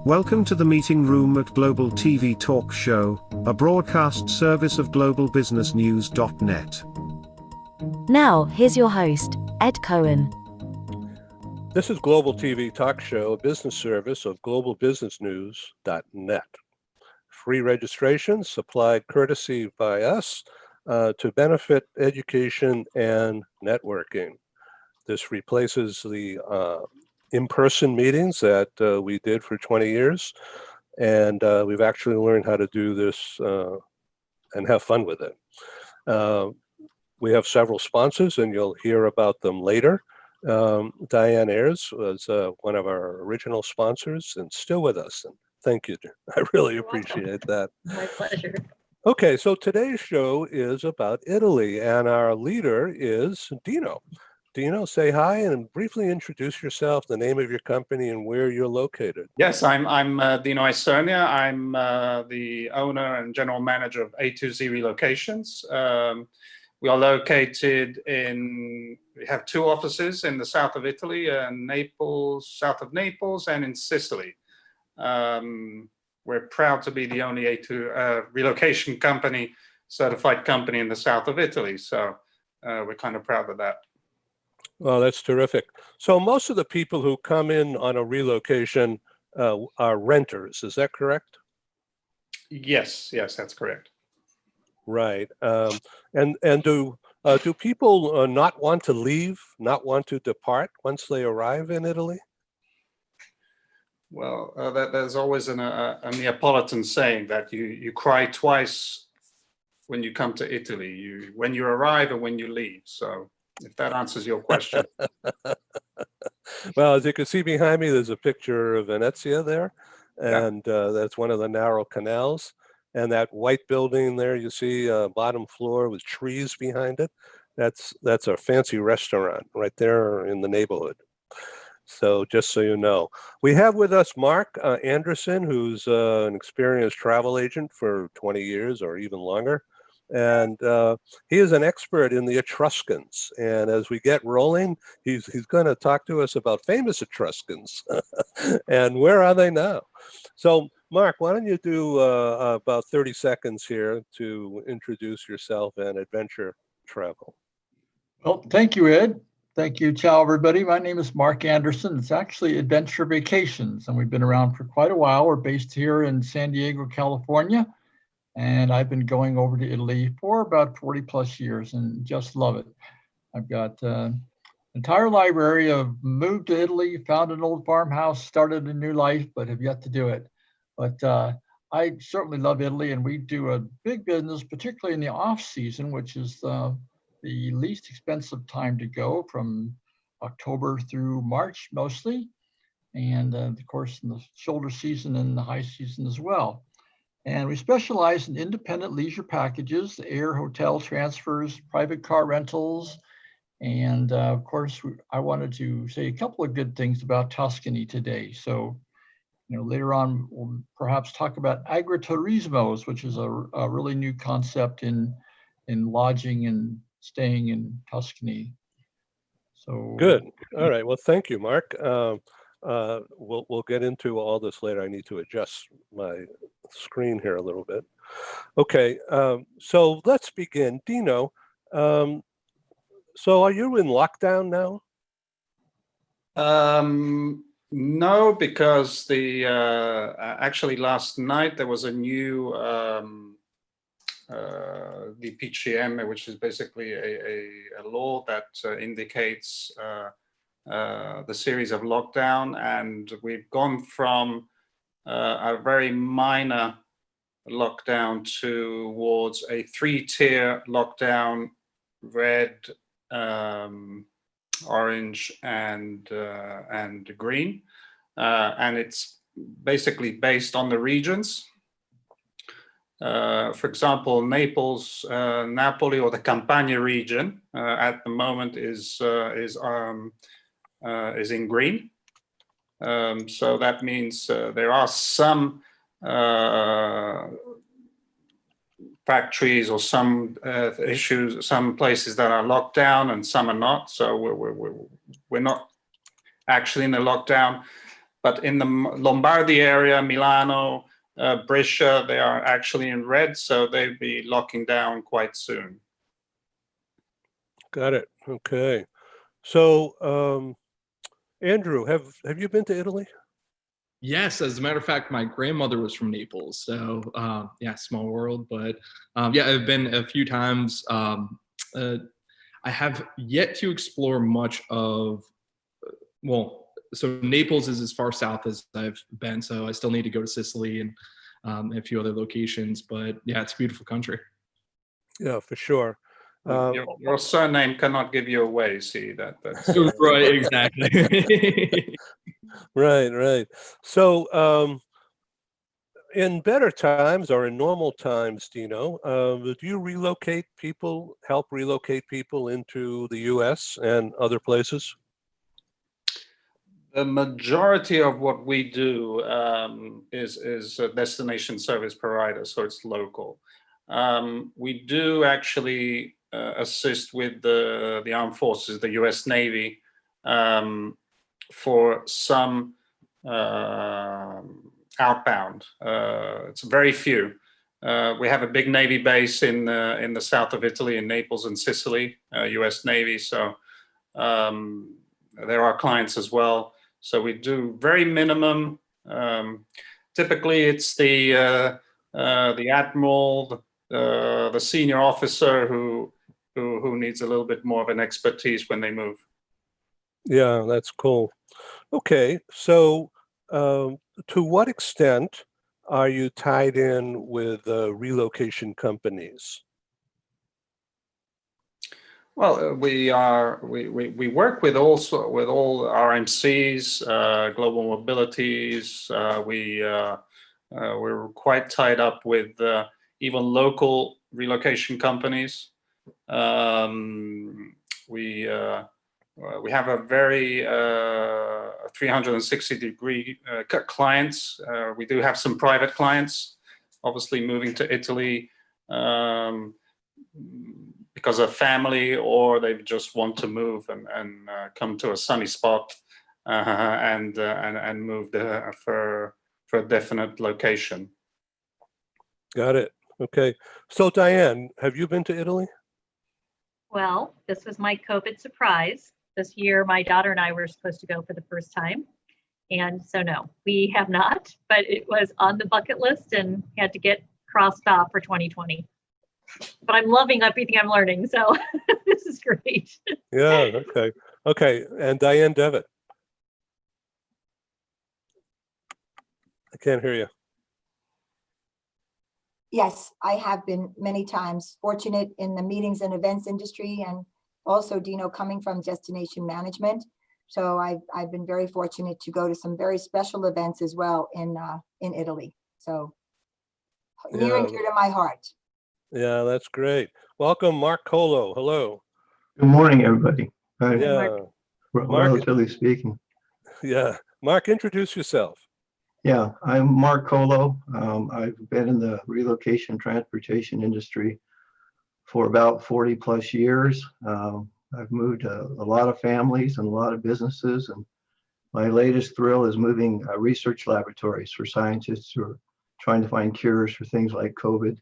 Welcome to the meeting room at Global TV Talk Show, a broadcast service of globalbusinessnews.net. Now, here's your host, Ed Cohen. This is Global TV Talk Show, a business service of globalbusinessnews.net. Free registration supplied courtesy by us to benefit education and networking. This replaces the in-person meetings that we did for 20 years, and we've actually learned how to do this and have fun with it. We have several sponsors, and you'll hear about them later. Diane Ayers was one of our original sponsors and still with us. And thank you. I really appreciate that. My pleasure. Okay, so today's show is about Italy, and our leader is Dino. Dino, say hi and briefly introduce yourself, the name of your company, and where you're located. Yes, I'm Dino Isernia. I'm the owner and general manager of A2Z Relocations. We are located we have two offices in the south of Italy, Naples, south of Naples, and in Sicily. We're proud to be the only A2 relocation company, certified company in the south of Italy. So we're kind of proud of that. Well, that's terrific. So most of the people who come in on a relocation are renters. Is that correct? Yes, that's correct. Right. And do people not want to leave, not want to depart once they arrive in Italy? Well, there's always a Neapolitan saying that you cry twice when you come to Italy, when you arrive and when you leave. So if that answers your question. Well, as you can see behind me, there's a picture of Venezia there, and that's one of the narrow canals. And that white building there, you see bottom floor with trees behind it. That's a fancy restaurant right there in the neighborhood. So just so you know, we have with us Mark Anderson, who's an experienced travel agent for 20 years or even longer. And he is an expert in the Etruscans. And as we get rolling, he's going to talk to us about famous Etruscans and where are they now. So Mark, why don't you do about 30 seconds here to introduce yourself and adventure travel. Well, thank you, Ed. Thank you. Ciao, everybody. My name is Mark Anderson. It's actually Adventure Vacations, and we've been around for quite a while. We're based here in San Diego, California, and I've been going over to Italy for about 40 plus years and just love it. I've got an entire library of moved to Italy, found an old farmhouse, started a new life, but have yet to do it. But I certainly love Italy, and we do a big business, particularly in the off season, which is the least expensive time to go, from October through March mostly, and of course in the shoulder season and the high season as well. And we specialize in independent leisure packages, air, hotel transfers, private car rentals, and of course I wanted to say a couple of good things about Tuscany today. So later on we'll perhaps talk about agriturismos, which is a really new concept in lodging and staying in Tuscany. So good. All right. Well, thank you, Mark. We'll get into all this later. I need to adjust my screen here a little bit. Okay. So let's begin. Dino, so are you in lockdown now? No, because actually last night there was a new the PCM, which is basically a law that indicates the series of lockdown, and we've gone from a very minor lockdown towards a 3-tier lockdown: red, orange, and green, and it's basically based on the regions. For example, Naples, Napoli, or the Campania region at the moment is in green. So that means there are some factories or some issues, some places that are locked down and some are not. So we're not actually in a lockdown. But in the Lombardy area, Milano, Brescia, they are actually in red, so they'll be locking down quite soon. Got it. Okay. So, Andrew, have you been to Italy? Yes, as a matter of fact, my grandmother was from Naples, so yeah, small world. But yeah, I've been a few times. I have yet to explore much of, well, so Naples is as far south as I've been, so I still need to go to Sicily and a few other locations. But yeah, it's a beautiful country. Yeah, for sure. Your surname cannot give you away. See that's Right, exactly. Right. So, in better times or in normal times, Dino, do you help relocate people into the U.S. and other places? the majority of what we do is a destination service provider, so it's local. We do actually assist with the armed forces, the U.S. Navy, for some outbound. It's very few. We have a big Navy base in the south of Italy, in Naples and Sicily, U.S. Navy. So there are clients as well. So we do very minimum. Typically, it's the admiral, the senior officer who needs a little bit more of an expertise when they move. Yeah, that's cool. Okay, so to what extent are you tied in with relocation companies? Well, we work with all RMCs, global mobilities. We're quite tied up with even local relocation companies. We have a very 360-degree clients. We do have some private clients, obviously moving to Italy because of family, or they just want to move and come to a sunny spot and move there for a definite location. Got it. Okay. So Diane, have you been to Italy? Well, this was my COVID surprise. This year, my daughter and I were supposed to go for the first time. And so no, we have not, but it was on the bucket list and had to get crossed off for 2020. But I'm loving everything I'm learning, so this is great. Yeah, okay. Okay, and Diane Devitt. I can't hear you. Yes, I have been many times fortunate in the meetings and events industry, and also Dino coming from destination management. So I've been very fortunate to go to some very special events as well in Italy. So near and dear to my heart. Yeah, that's great. Welcome, Mark Colo. Hello. Good morning, everybody. Yeah. Relatively speaking. Yeah. Mark, introduce yourself. Yeah, I'm Mark Colo. I've been in the relocation transportation industry for about 40 plus years. I've moved a lot of families and a lot of businesses, and my latest thrill is moving research laboratories for scientists who are trying to find cures for things like COVID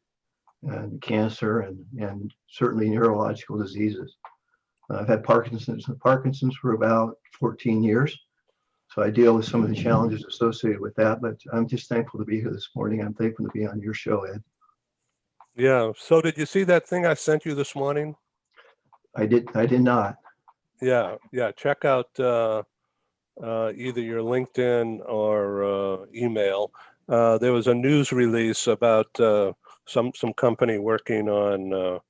and cancer and certainly neurological diseases. I've had Parkinson's for about 14 years. So I deal with some of the challenges associated with that, but I'm just thankful to be here this morning. I'm thankful to be on your show, Ed. Yeah. So did you see that thing I sent you this morning? I did not. Yeah. Check out either your LinkedIn or email. There was a news release about some company working on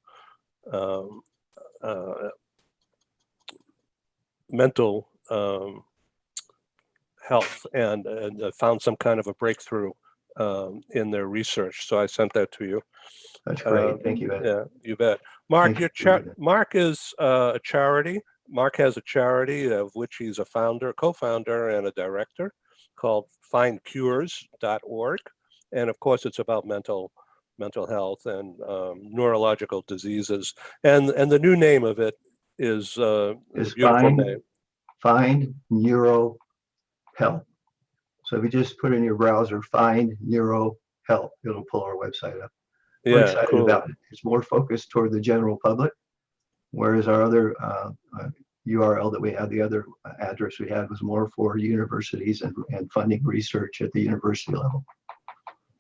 mental health and found some kind of a breakthrough in their research. So I sent that to you. That's great. Thank you, Ed. Yeah, you bet. Mark, Mark is a charity. Mark has a charity of which he's a co-founder, and a director called findcures.org. And of course, it's about mental health and neurological diseases. And the new name of it is a beautiful name. Find Neuro Health. So if you just put in your browser, find neuro health, it'll pull our website up. We're Yeah, excited cool. about it. It's more focused toward the general public, whereas our other URL that we had, the other address we had was more for universities and funding research at the university level.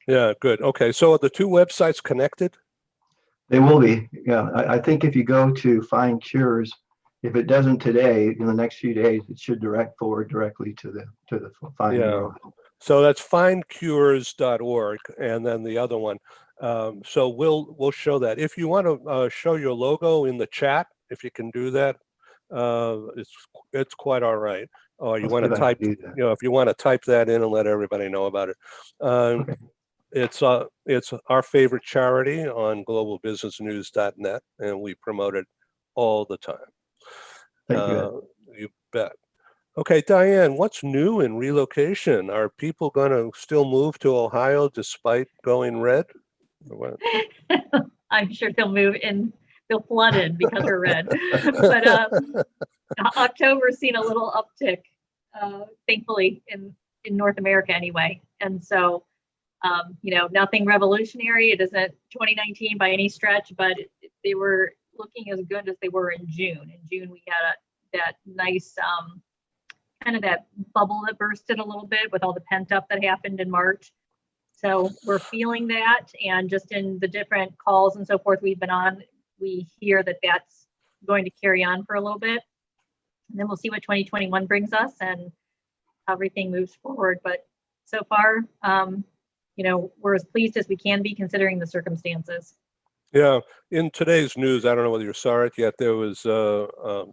Yeah, good. Okay, so are the two websites connected? They will be, yeah. I think if you go to Find Cures, if it doesn't today, in the next few days, it should direct forward directly to the Find Yeah. Neuro. So that's findcures.org, and then the other one. So we'll show that. If you want to show your logo in the chat, if you can do that, it's quite all right. Or you Let's want see to if I type, can do that. if you want to type that in and let everybody know about it. Okay. It's our favorite charity on globalbusinessnews.net, and we promote it all the time. Thank you. You bet. Okay, Diane, what's new in relocation? Are people going to still move to Ohio despite going red? Or what? I'm sure they'll move in, they'll flood in because we're red. But October's seen a little uptick, thankfully, in North America anyway. And so, nothing revolutionary. It isn't 2019 by any stretch, but they were looking as good as they were in June. In June, we had that nice kind of that bubble that bursted a little bit with all the pent up that happened in March. So we're feeling that, and just in the different calls and so forth we've been on, we hear that that's going to carry on for a little bit. And then we'll see what 2021 brings us and how everything moves forward. But so far, we're as pleased as we can be considering the circumstances. Yeah, in today's news, I don't know whether you saw it yet, there was a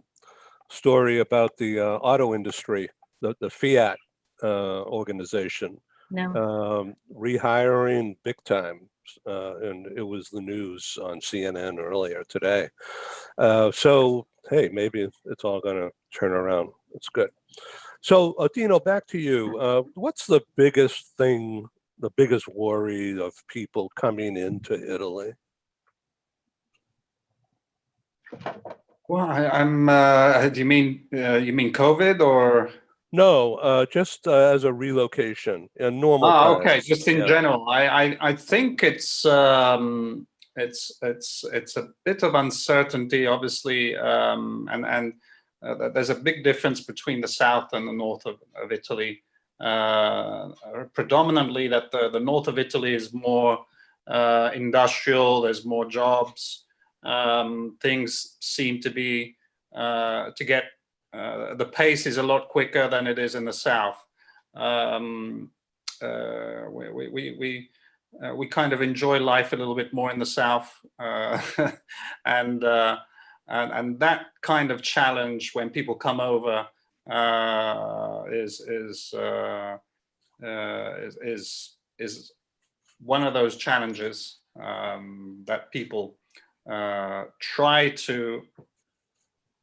story about the auto industry, the Fiat organization. No. Rehiring big time, and it was the news on CNN earlier today. So hey, maybe it's all going to turn around. It's good. So Dino, back to you. What's the biggest thing, the biggest worry of people coming into Italy? Well, I'm. Do you mean COVID or? No, just as a relocation in normal times. Okay, just in general. I think it's a bit of uncertainty, obviously, and there's a big difference between the south and the north of Italy. Predominantly, that the north of Italy is more industrial. There's more jobs. Things seem to be to get. The pace is a lot quicker than it is in the south. We kind of enjoy life a little bit more in the south, and that kind of challenge when people come over is one of those challenges that people try to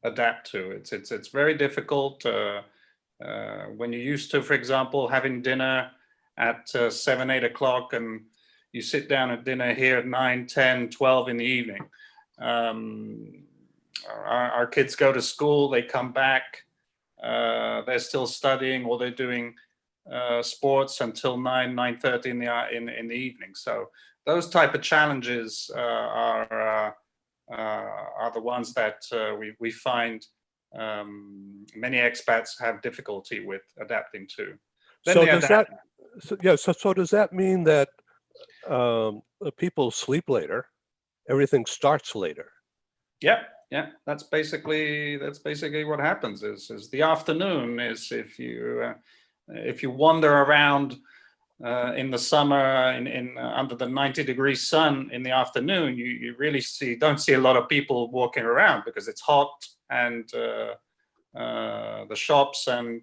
adapt to. It's very difficult when you're used to, for example, having dinner at 7, 8 o'clock, and you sit down at dinner here at 9, 10, 12 in the evening. Our kids go to school, they come back, they're still studying, or they're doing sports until 9, 9:30 in the evening. So those type of challenges are the ones that we find many expats have difficulty with adapting to. So does that mean that people sleep later? Everything starts later. Yeah. That's basically what happens. Is the afternoon is if you wander around in the summer in under the 90-degree sun in the afternoon, you really don't see a lot of people walking around because it's hot, and the shops and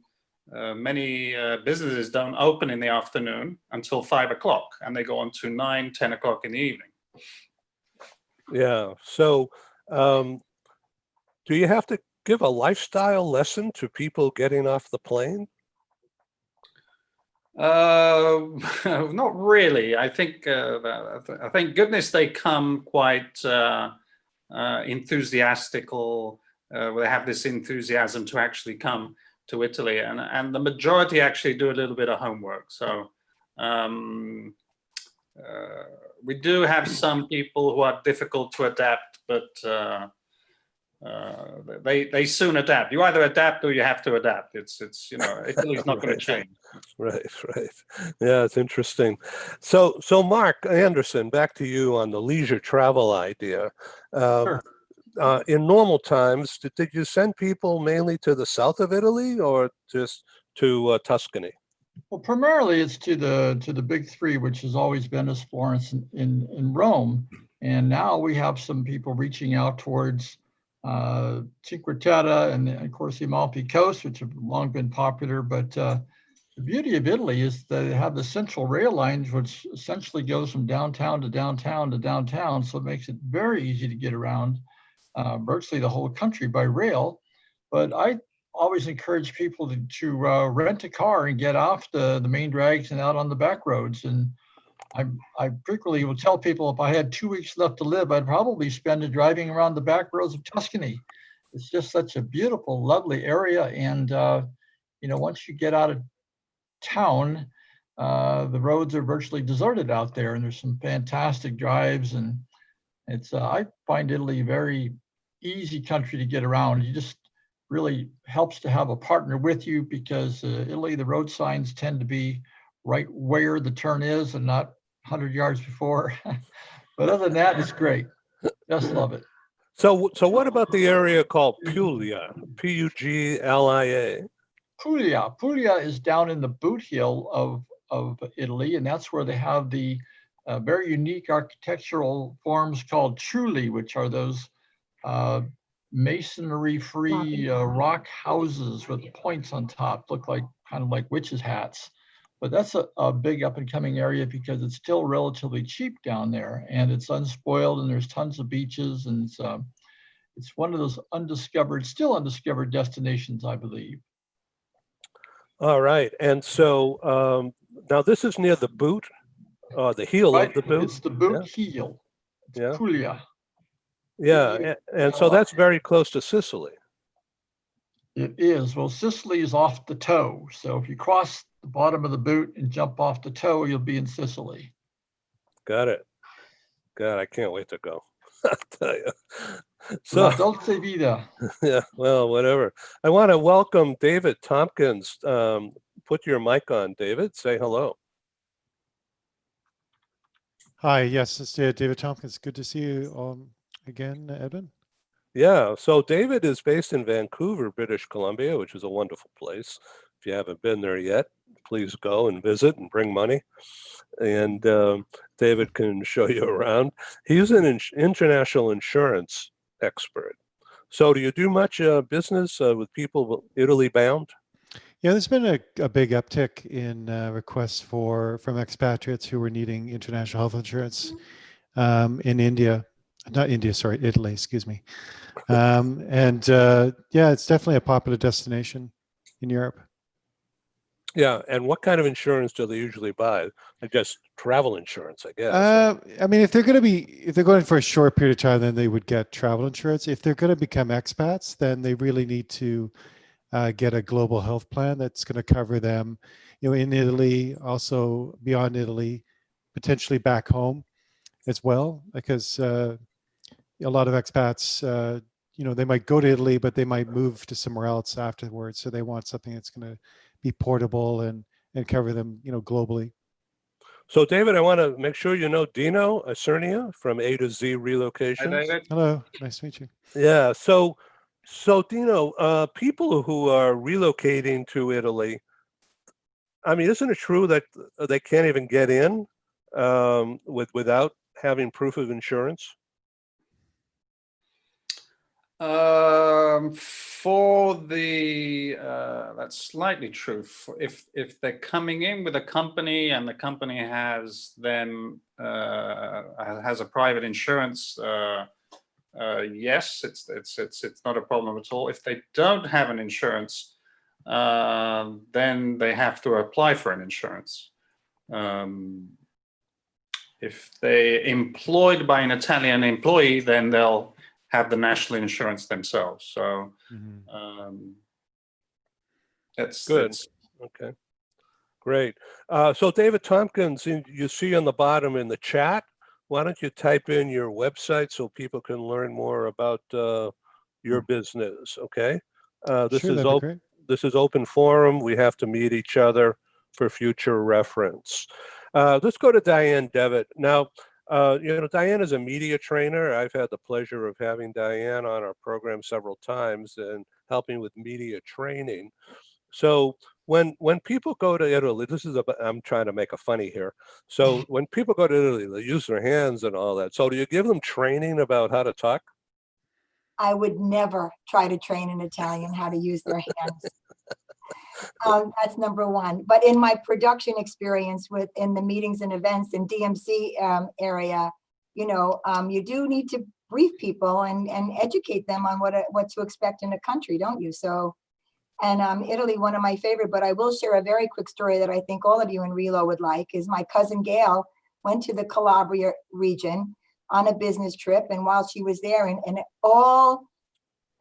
many businesses don't open in the afternoon until 5 o'clock, and they go on to 9, 10 o'clock in the evening. Yeah. So do you have to give a lifestyle lesson to people getting off the plane? Not really. I think thank goodness they come quite enthusiastical. They have this enthusiasm to actually come. to Italy, and the majority actually do a little bit of homework. So we do have some people who are difficult to adapt, but they soon adapt. You either adapt or you have to adapt. It's Italy's not going to change. Right. Yeah, it's interesting. So Mark Anderson, back to you on the leisure travel idea. Sure. In normal times, did you send people mainly to the south of Italy or just to Tuscany? Well, primarily it's to the big three, which has always Venice, Florence, in Rome. And now we have some people reaching out towards Cinque Terre and of course the Amalfi Coast, which have long been popular. But the beauty of Italy is that they have the central rail lines, which essentially goes from downtown to downtown to downtown. So it makes it very easy to get around virtually the whole country by rail. But I always encourage people to rent a car and get off the main drags and out on the back roads. And I frequently will tell people if I had 2 weeks left to live, I'd probably spend it driving around the back roads of Tuscany. It's just such a beautiful, lovely area. And, once you get out of town, the roads are virtually deserted out there. And there's some fantastic drives. And I find Italy a very easy country to get around. You just really helps to have a partner with you because Italy, the road signs tend to be right where the turn is and not 100 yards before. But other than that, it's great. Just love it. So what about the area called Puglia? Puglia? Puglia is down in the boot heel of Italy, and that's where they have the very unique architectural forms called trulli, which are those masonry-free rock houses with points on top, look like kind of like witches' hats. But that's a big up-and-coming area because it's still relatively cheap down there, and it's unspoiled, and there's tons of beaches, and it's one of those still undiscovered destinations, I believe. All right, and so now this is near the boot, the heel Right? of the boot. It's the boot heel. It's Puglia. Yeah, and so that's very close to Sicily. It is. Well, Sicily is off the toe. So if you cross the bottom of the boot and jump off the toe, you'll be in Sicily. Got it. God, I can't wait to go. I'll tell you. La dolce vita. Yeah, well, whatever. I want to welcome David Tompkins. Put your mic on, David. Say hello. Hi, yes, it's David Tompkins. Good to see you again, Edwin. Yeah, so David is based in Vancouver, British Columbia, which is a wonderful place. If you haven't been there yet, please go and visit and bring money. And David can show you around. He's an international insurance expert. So do you do much business with people Italy bound? Yeah, there's been a big uptick in requests from expatriates who were needing international health insurance in Italy, excuse me. Yeah, it's definitely a popular destination in Europe. Yeah, and what kind of insurance do they usually buy? I guess travel insurance, I guess. I mean, if they're going for a short period of time, then they would get travel insurance. If they're going to become expats, then they really need to get a global health plan that's going to cover them, in Italy, also beyond Italy, potentially back home as well, because a lot of expats, they might go to Italy, but they might move to somewhere else afterwards. So they want something that's going to be portable and cover them, globally. So David, I want to make sure you know Dino Isernia from A to Z Relocation. Hi, David. Hello, nice to meet you. Yeah, so Dino, people who are relocating to Italy, I mean, isn't it true that they can't even get in without having proof of insurance? That's slightly true. If they're coming in with a company and the company has has a private insurance, yes, it's not a problem at all. If they don't have an insurance, then they have to apply for an insurance. If they're employed by an Italian employee, then they'll have the national insurance themselves. So Good. Okay, great. So David Tompkins, you see on the bottom in the chat, why don't you type in your website so people can learn more about your business, okay? This Sure, is that'd be great. this is open forum. We have to meet each other for future reference. Let's go to Diane Devitt. Now, Diane is a media trainer. I've had the pleasure of having Diane on our program several times and helping with media training. So when people go to Italy, I'm trying to make a funny here. So when people go to Italy, they use their hands and all that. So do you give them training about how to talk? I would never try to train an Italian how to use their hands. That's number one. But in my production experience in the meetings and events in DMC area, you do need to brief people and educate them on what to expect in a country, don't you? So, and Italy, one of my favorite, but I will share a very quick story that I think all of you in Relo would like, is my cousin Gail went to the Calabria region on a business trip. And while she was there, and all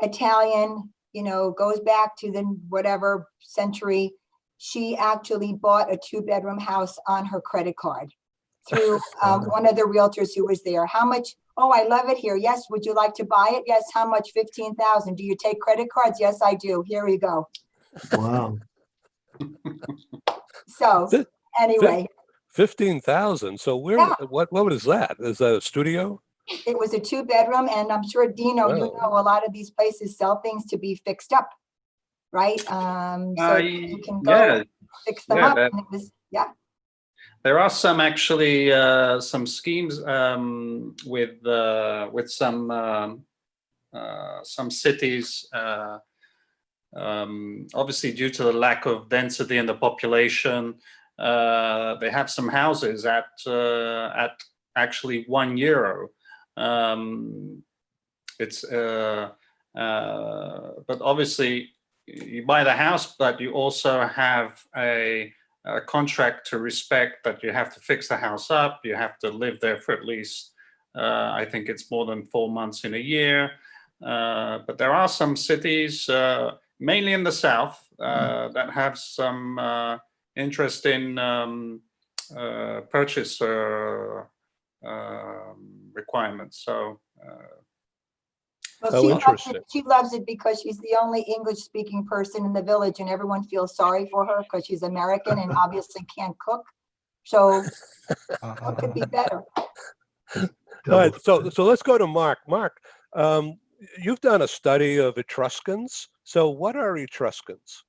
Italian, goes back to the whatever century, she actually bought a 2-bedroom house on her credit card through one of the realtors who was there. How much? Oh, I love it here. Yes. Would you like to buy it? Yes. How much? 15,000. Do you take credit cards? Yes, I do. Here we go. Wow. So anyway. 15,000. So what is that? Is that a studio? It was a 2-bedroom, and I'm sure, Dino, you know, a lot of these places sell things to be fixed up, right? So you can go fix them up. And it was, There are some actually some schemes with some cities. Obviously, due to the lack of density in the population, they have some houses at actually €1. But obviously you buy the house, but you also have a contract to respect that you have to fix the house up. You have to live there for at least, I think it's more than 4 months in a year. But there are some cities, mainly in the south, that have some interest in purchase requirements. So well, she loves it because she's the only English-speaking person in the village, and everyone feels sorry for her because she's American and obviously can't cook. So what could be better? All right, so let's go to Mark. Mark, you've done a study of Etruscans. So what are Etruscans,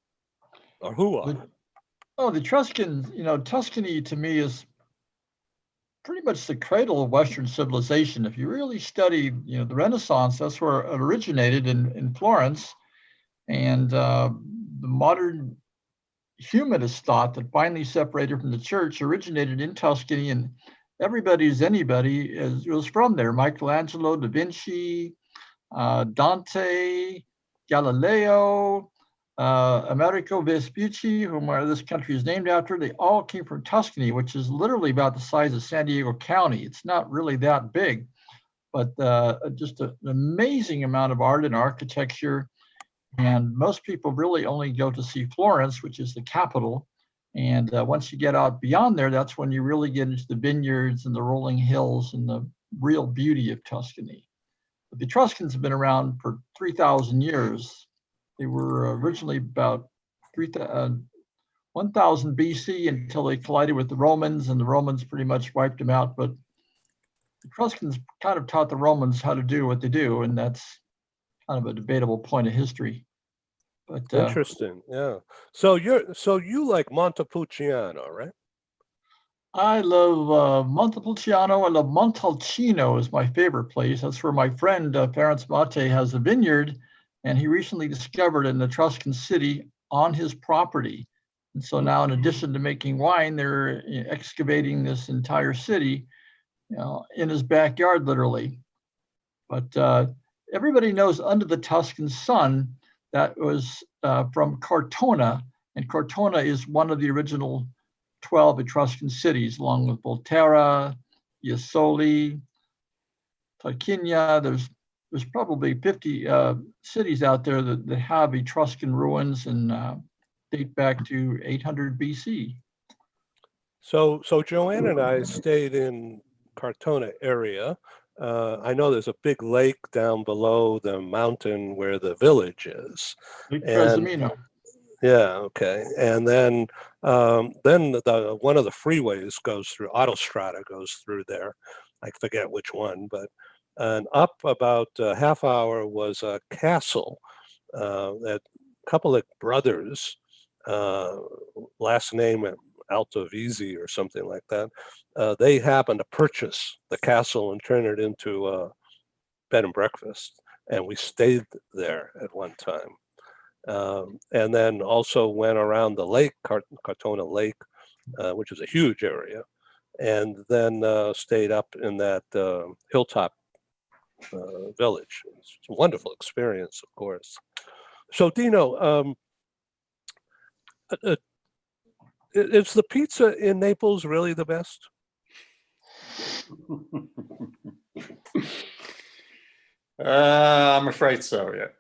or who are? Oh, the Etruscans, Tuscany to me is pretty much the cradle of Western civilization. If you really study, the Renaissance, that's where it originated in Florence. And the modern humanist thought that finally separated from the church originated in Tuscany, and everybody is anybody was from there. Michelangelo, Da Vinci, Dante, Galileo, Americo Vespucci, whom this country is named after, they all came from Tuscany, which is literally about the size of San Diego County. It's not really that big, but just an amazing amount of art and architecture. And most people really only go to see Florence, which is the capital. And once you get out beyond there, that's when you really get into the vineyards and the rolling hills and the real beauty of Tuscany. But the Etruscans have been around for 3,000 years. They were originally about 1000 BC until they collided with the Romans, and the Romans pretty much wiped them out. But the Etruscans kind of taught the Romans how to do what they do, and that's kind of a debatable point of history. But interesting, yeah. So you like Montepulciano, right? I love Montepulciano. I love Montalcino is my favorite place. That's where my friend Ferenc Mate has a vineyard, and he recently discovered an Etruscan city on his property. And so now, in addition to making wine, they're excavating this entire city, in his backyard, literally. But everybody knows Under the Tuscan Sun, that was from Cortona, and Cortona is one of the original 12 Etruscan cities, along with Volterra, Fiesole, Tarquinia. There's probably 50 cities out there that have Etruscan ruins, and date back to 800 BC. So Joanne and I stayed in Cartona area. I know there's a big lake down below the mountain where the village is. Lake And Trasimeno. yeah, okay. And then one of the freeways goes through, Autostrada goes through there. I forget which one, but and up about a half hour was a castle that couple of brothers, last name Altovisi or something like that. They happened to purchase the castle and turn it into a bed and breakfast, and we stayed there at one time. And then also went around the lake, Cartona Lake, which is a huge area, and then stayed up in that hilltop village. It's a wonderful experience, of course. So Dino, is the pizza in Naples really the best? I'm afraid so, yeah.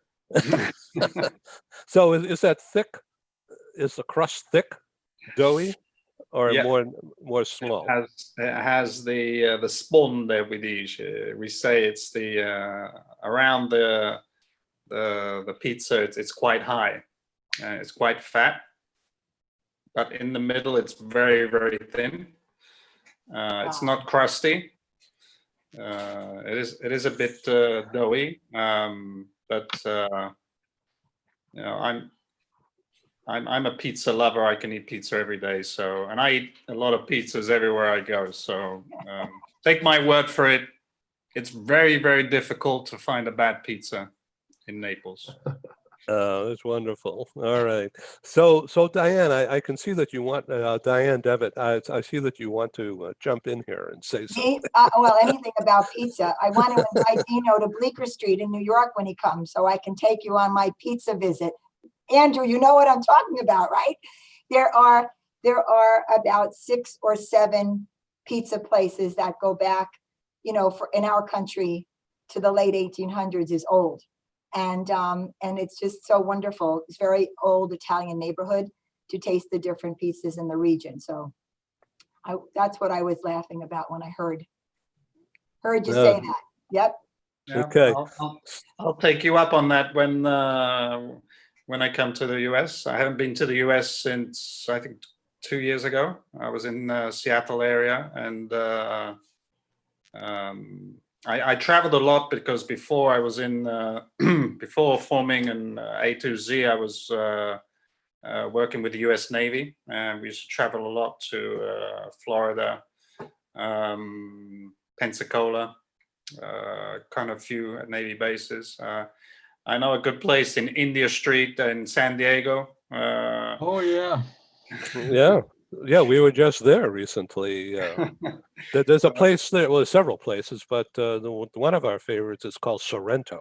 So is that thick? Is the crust thick, doughy, or Yeah. more small? It has the sponde we dice. We say it's the around the pizza. It's quite high. It's quite fat, but in the middle it's very, very thin. It's not crusty. It is a bit doughy, but you know, I'm a pizza lover. I can eat pizza every day. So, and I eat a lot of pizzas everywhere I go. So, take my word for it. It's very, very difficult to find a bad pizza in Naples. That's wonderful. All right. So Diane, I can see that you want, Diane Devitt, I see that you want to jump in here and say something. Well, anything about pizza. I want to invite Dino to Bleecker Street in New York when he comes, so I can take you on my pizza visit. Andrew, you know what I'm talking about, right? There are about 6 or 7 pizza places that go back, you know, for in our country to the late 1800s is old. And it's just so wonderful. It's very old Italian neighborhood to taste the different pizzas in the region. So that's what I was laughing about when I heard you say that. Yep. Yeah, Okay. I'll take you up on that when I come to the US. I haven't been to the US since I think 2 years ago. I was in Seattle area, and I traveled a lot because before I was in before forming an A2Z, I was working with the US Navy, and we used to travel a lot to Florida, Pensacola, kind of few Navy bases. I know a good place in India Street in San Diego. Oh, yeah. Yeah, we were just there recently. There's a place there, well, several places, but one of our favorites is called Sorrento.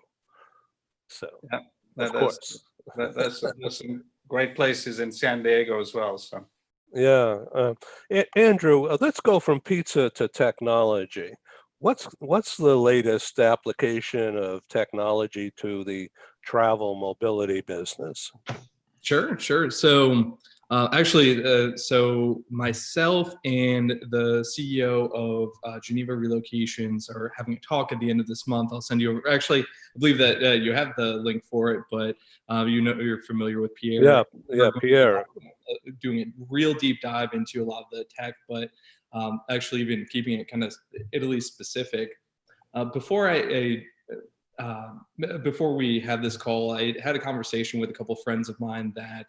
So, yeah, of course. There's some great places in San Diego as well. So, yeah. Andrew, let's go from pizza to technology. What's the latest application of technology to the travel mobility business? Sure. So so myself and the CEO of Geneva Relocations are having a talk at the end of this month. I'll send you over. Actually, I believe that you have the link for it, but you know, you're familiar with Pierre. Yeah, Pierre. Doing a real deep dive into a lot of the tech, but actually even keeping it kind of Italy specific. Before we had this call, I had a conversation with a couple of friends of mine that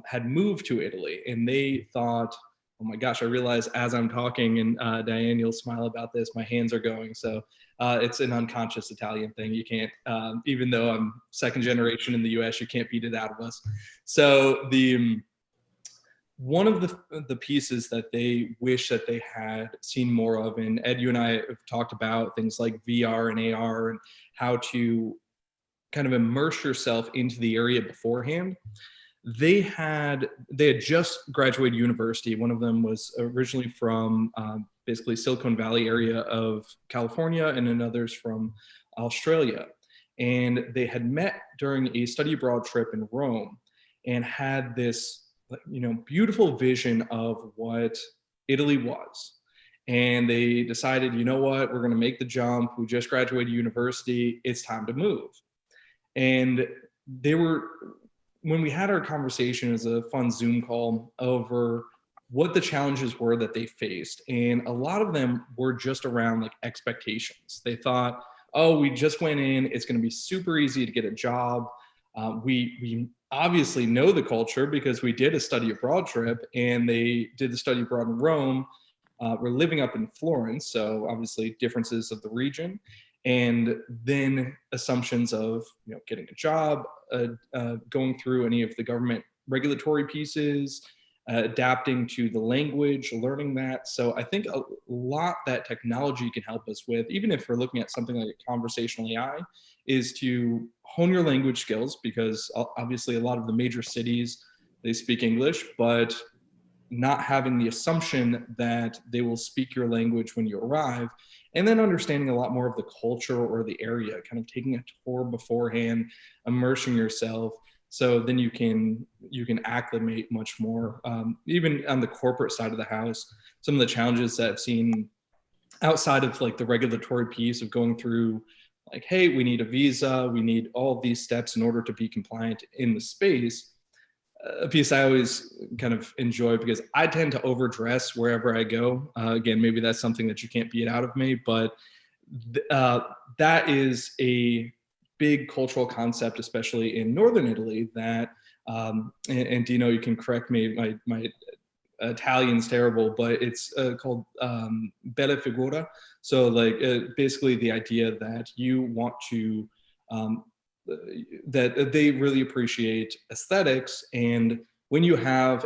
had moved to Italy, and they thought, oh my gosh, I realize as I'm talking, and Diane, you'll smile about this, my hands are going. So it's an unconscious Italian thing. You can't, even though I'm second generation in the US, you can't beat it out of us. So one of the pieces that they wish that they had seen more of, and Ed, you and I have talked about things like VR and AR and how to kind of immerse yourself into the area beforehand. They had just graduated university. One of them was originally from basically Silicon Valley area of California, and another's from Australia. And they had met during a study abroad trip in Rome and had this beautiful vision of what Italy was. And they decided, you know what, we're going to make the jump. We just graduated university. It's time to move. And when we had our conversation, it was a fun Zoom call over what the challenges were that they faced. And a lot of them were just around like expectations. They thought, oh, we just went in, it's going to be super easy to get a job. We obviously know the culture because we did a study abroad trip, and they did the study abroad in Rome. We're living up in Florence, so obviously differences of the region, and then assumptions of getting a job, going through any of the government regulatory pieces, adapting to the language, learning that. So I think a lot that technology can help us with, even if we're looking at something like conversational AI, is to hone your language skills, because obviously a lot of the major cities, they speak English, but not having the assumption that they will speak your language when you arrive, and then understanding a lot more of the culture or the area, kind of taking a tour beforehand, immersing yourself. So then you can acclimate much more. Even on the corporate side of the house, some of the challenges that I've seen outside of like the regulatory piece of going through, like, hey, we need a visa, we need all of these steps in order to be compliant in the space. A piece I always kind of enjoy, because I tend to overdress wherever I go. Again, maybe that's something that you can't beat out of me, but that is a big cultural concept, especially in Northern Italy, that, and Dino, you can correct me, my Italian's terrible, but it's called bella figura. So like basically the idea that you want to, that they really appreciate aesthetics. And when you have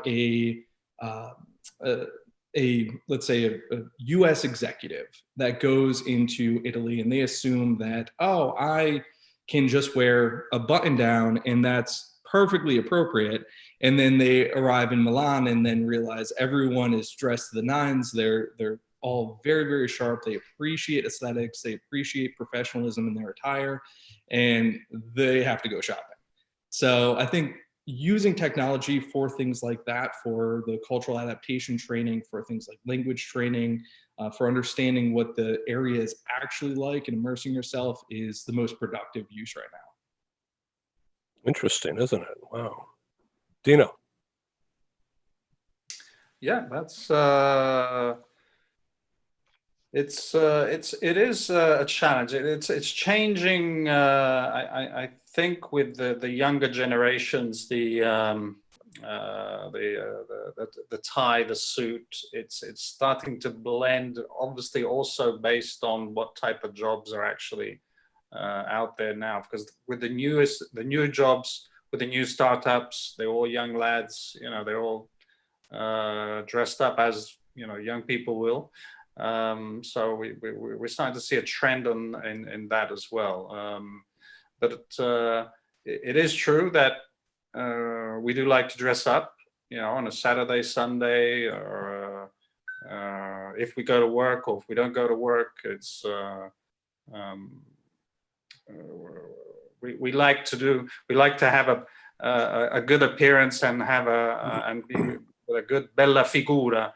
let's say a US executive that goes into Italy, and they assume that, oh, I can just wear a button down and that's perfectly appropriate. And then they arrive in Milan and then realize everyone is dressed to the nines. They're all very, very sharp. They appreciate aesthetics. They appreciate professionalism in their attire, and they have to go shopping. So I think using technology for things like that, for the cultural adaptation training, for things like language training, for understanding what the area is actually like and immersing yourself, is the most productive use right now. Interesting, isn't it? Wow. Dino. Yeah, that's it is a challenge. It's changing. I think with the younger generations, the tie, the suit, it's starting to blend. Obviously, also based on what type of jobs are actually out there now. Because with the newer jobs, with the new startups, they're all young lads. They're all dressed up as young people will. So we're starting to see a trend in that as well. But it is true that we do like to dress up, on a Saturday, Sunday, or if we go to work or if we don't go to work. It's we like to have a good appearance and have and be with a good bella figura,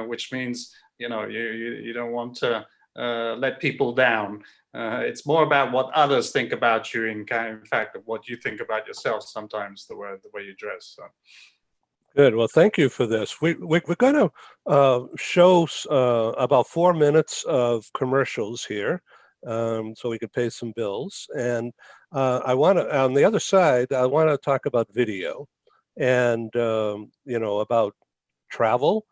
which means you don't want to let people down. It's more about what others think about you, in fact, of what you think about yourself. Sometimes the way you dress. So. Good. Well, thank you for this. We're going to show about 4 minutes of commercials here, so we can pay some bills. And I want to, on the other side, I want to talk about video and about travel,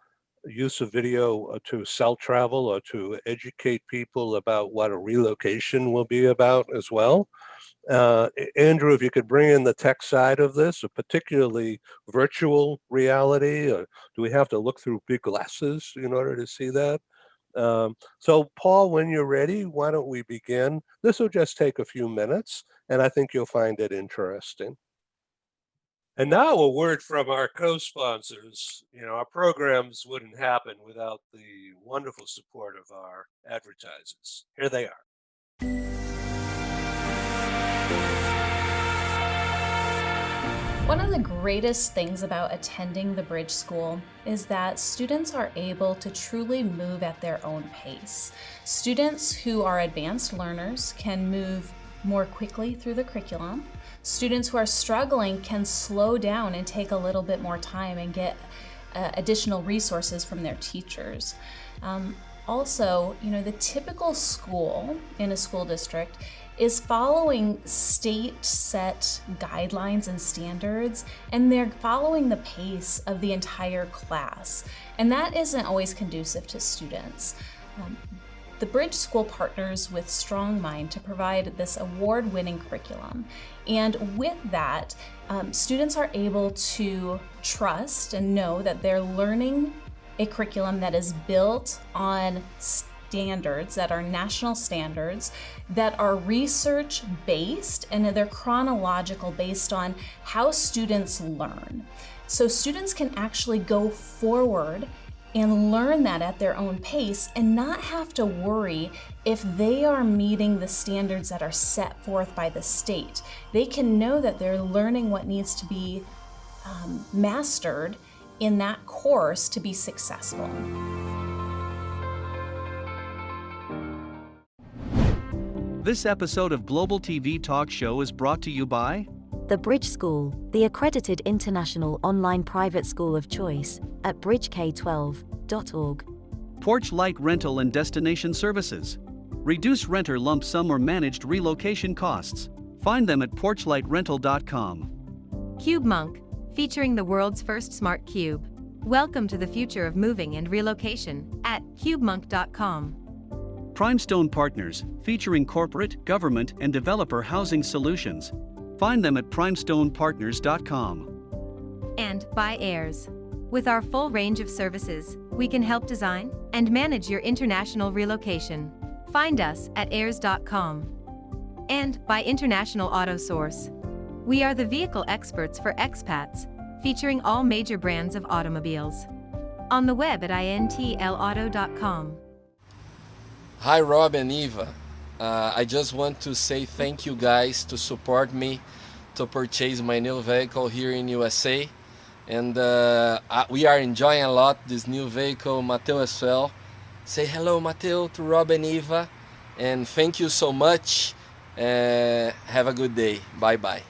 use of video to sell travel or to educate people about what a relocation will be about as well. Andrew, if you could bring in the tech side of this, particularly virtual reality, or do we have to look through big glasses in order to see that? So Paul, when you're ready, why don't we begin? This will just take a few minutes, and I think you'll find it interesting. And now a word from our co-sponsors. Our programs wouldn't happen without the wonderful support of our advertisers. Here they are. One of the greatest things about attending the Bridge School is that students are able to truly move at their own pace. Students who are advanced learners can move more quickly through the curriculum. Students who are struggling can slow down and take a little bit more time and get additional resources from their teachers. Also, the typical school in a school district is following state set guidelines and standards, and they're following the pace of the entire class. And that isn't always conducive to students. The Bridge School partners with Strong Mind to provide this award-winning curriculum. And with that, students are able to trust and know that they're learning a curriculum that is built on standards that are national standards, that are research-based, and they're chronological based on how students learn. So students can actually go forward and learn that at their own pace and not have to worry if they are meeting the standards that are set forth by the state. They can know that they're learning what needs to be mastered in that course to be successful. This episode of Global TV Talk Show is brought to you by The Bridge School, the accredited international online private school of choice at bridgek12.org. Porch Light Rental and Destination Services. Reduce renter lump sum or managed relocation costs. Find them at porchlightrental.com. CubeMonk, featuring the world's first smart cube. Welcome to the future of moving and relocation at cubemonk.com. Primestone Partners, featuring corporate, government, and developer housing solutions. Find them at primestonepartners.com. And by Airs. With our full range of services, we can help design and manage your international relocation. Find us at airs.com. And by International Auto Source. We are the vehicle experts for expats, featuring all major brands of automobiles. On the web at intlauto.com. Hi Rob and Eva. I just want to say thank you guys to support me to purchase my new vehicle here in USA. And we are enjoying a lot this new vehicle, Mateo as well. Say hello Mateo to Rob and Eva. And thank you so much. Have a good day. Bye bye.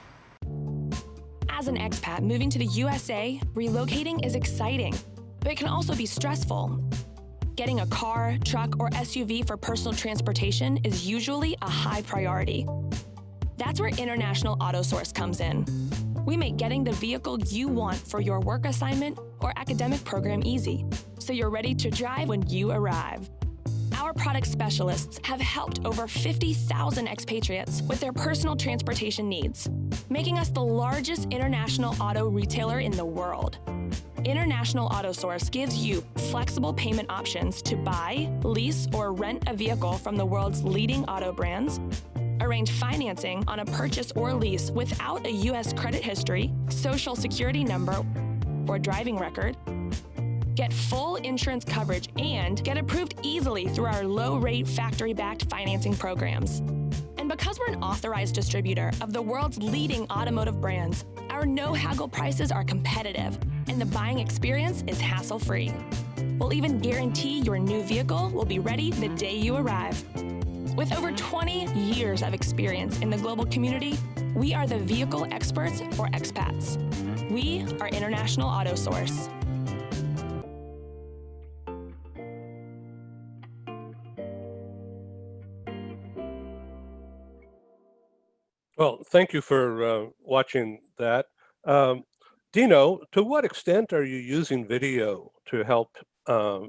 As an expat moving to the USA, relocating is exciting, but it can also be stressful. Getting a car, truck, or SUV for personal transportation is usually a high priority. That's where International Auto Source comes in. We make getting the vehicle you want for your work assignment or academic program easy, so you're ready to drive when you arrive. Our product specialists have helped over 50,000 expatriates with their personal transportation needs, making us the largest international auto retailer in the world. International Auto Source gives you flexible payment options to buy, lease, or rent a vehicle from the world's leading auto brands, arrange financing on a purchase or lease without a U.S. credit history, social security number, or driving record, get full insurance coverage, and get approved easily through our low-rate factory-backed financing programs. And because we're an authorized distributor of the world's leading automotive brands, our no-haggle prices are competitive, and the buying experience is hassle-free. We'll even guarantee your new vehicle will be ready the day you arrive. With over 20 years of experience in the global community, we are the vehicle experts for expats. We are International Auto Source. Well, thank you for watching that. Dino, to what extent are you using video to help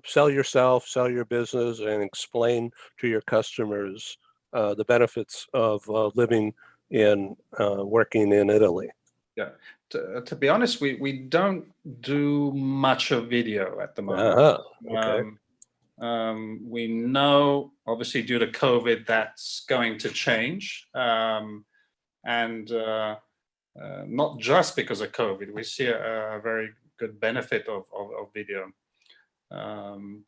sell yourself, sell your business, and explain to your customers the benefits of living in, working in Italy? Yeah, to be honest, we don't do much of video at the moment. Okay. We know, obviously, due to COVID, that's going to change. And not just because of COVID, we see a very good benefit of video.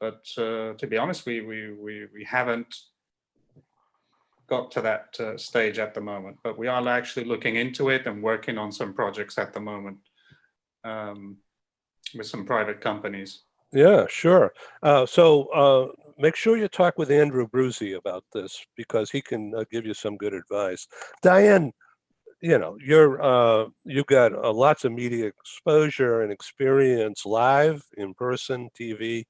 But to be honest, we haven't got to that stage at the moment, but we are actually looking into it and working on some projects at the moment with some private companies. Yeah, sure. Make sure you talk with Andrew Bruzy about this, because he can give you some good advice. Diane, you know, you've got lots of media exposure and experience, live, in person, TV,